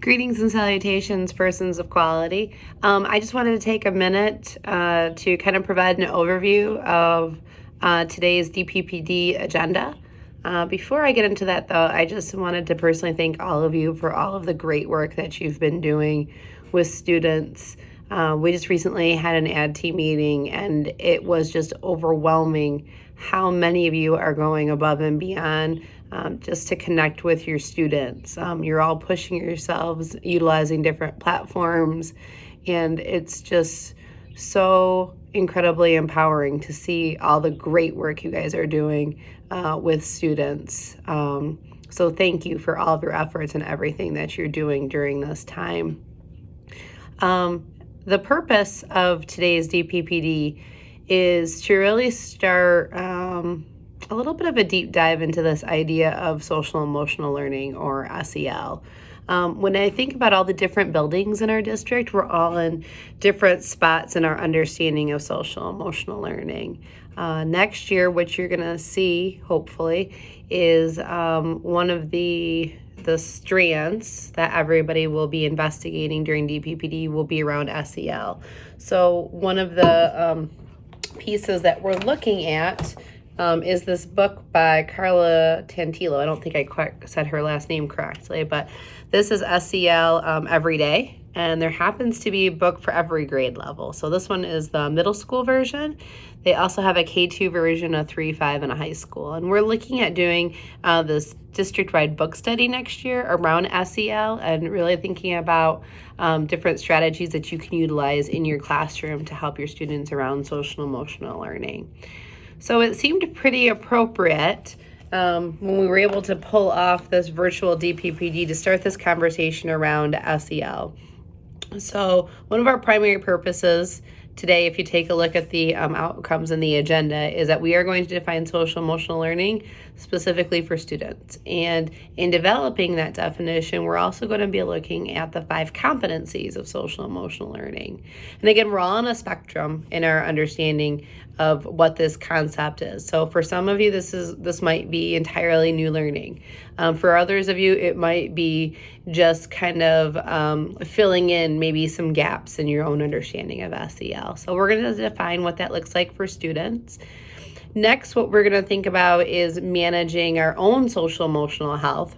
Greetings and salutations, persons of quality. I just wanted to take a minute to kind of provide an overview of today's DPPD agenda. Before I get into that, though, I just wanted to personally thank all of you for all of the great work that you've been doing with students. We just recently had an ad team meeting, and it was just overwhelming how many of you are going above and beyond just to connect with your students. You're all pushing yourselves, utilizing different platforms, and it's just so incredibly empowering to see all the great work you guys are doing with students. So thank you for all of your efforts and everything that you're doing during this time. The purpose of today's DPPD is to really start a little bit of a deep dive into this idea of social emotional learning, or SEL. When I think about all the different buildings in our district, we're all in different spots in our understanding of social emotional learning. Next year, what you're going to see, hopefully, is one of the strands that everybody will be investigating during DPPD will be around SEL. So one of the pieces that we're looking at is this book by Carla Tantillo. I don't think I quite said her last name correctly, but this is SEL Every Day, and there happens to be a book for every grade level. So this one is the middle school version. They also have a K2 version, a 3, 5, and a high school. And we're looking at doing this district-wide book study next year around SEL and really thinking about different strategies that you can utilize in your classroom to help your students around social emotional learning. So it seemed pretty appropriate when we were able to pull off this virtual DPPD to start this conversation around SEL. So one of our primary purposes today, if you take a look at the outcomes in the agenda, is that we are going to define social emotional learning specifically for students. And in developing that definition, we're also going to be looking at the 5 competencies of social emotional learning. And again, we're all on a spectrum in our understanding of what this concept is. So for some of you, this might be entirely new learning. For others of you, it might be just kind of filling in maybe some gaps in your own understanding of SEL. So we're going to define what that looks like for students. Next, what we're going to think about is managing our own social emotional health.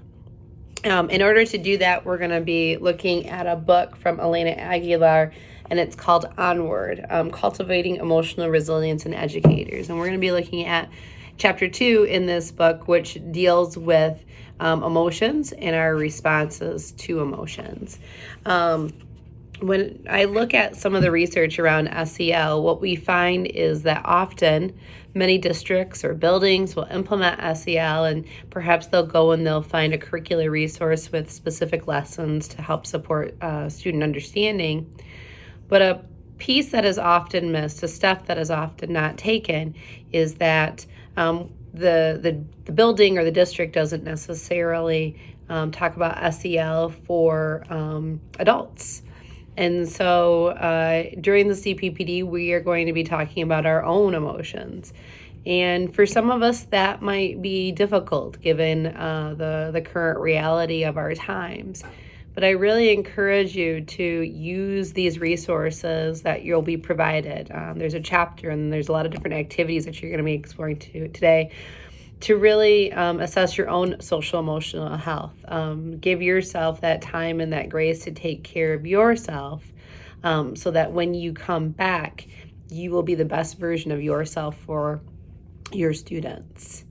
In order to do that, we're going to be looking at a book from Elena Aguilar, and it's called Onward, Cultivating Emotional Resilience in Educators. And we're going to be looking at chapter 2 in this book, which deals with emotions and our responses to emotions. When I look at some of the research around SEL, what we find is that often many districts or buildings will implement SEL, and perhaps they'll go and they'll find a curricular resource with specific lessons to help support student understanding. But a piece that is often missed, a step that is often not taken, is that the building or the district doesn't necessarily talk about SEL for adults. And so during this DPPD, we are going to be talking about our own emotions. And for some of us, that might be difficult given the current reality of our times. But I really encourage you to use these resources that you'll be provided. There's a chapter and there's a lot of different activities that you're going to be exploring today to really assess your own social emotional health. Give yourself that time and that grace to take care of yourself so that when you come back, you will be the best version of yourself for your students.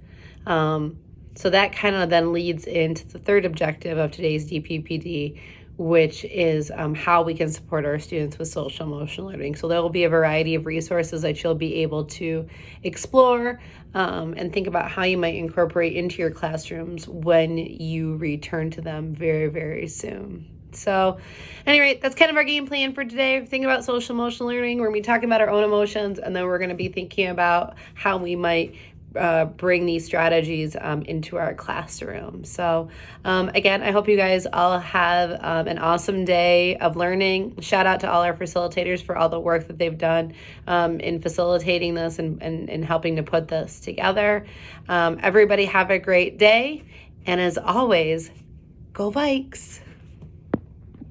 So that kind of then leads into the third objective of today's DPPD, which is how we can support our students with social emotional learning. So there will be a variety of resources that you'll be able to explore and think about how you might incorporate into your classrooms when you return to them very, very soon. So at any rate, that's kind of our game plan for today. Think about social emotional learning. We're going to be talking about our own emotions, and then we're going to be thinking about how we might bring these strategies into our classroom. So again, I hope you guys all have an awesome day of learning. Shout out to all our facilitators for all the work that they've done in facilitating this and helping to put this together. Everybody have a great day. And as always, go Vikes.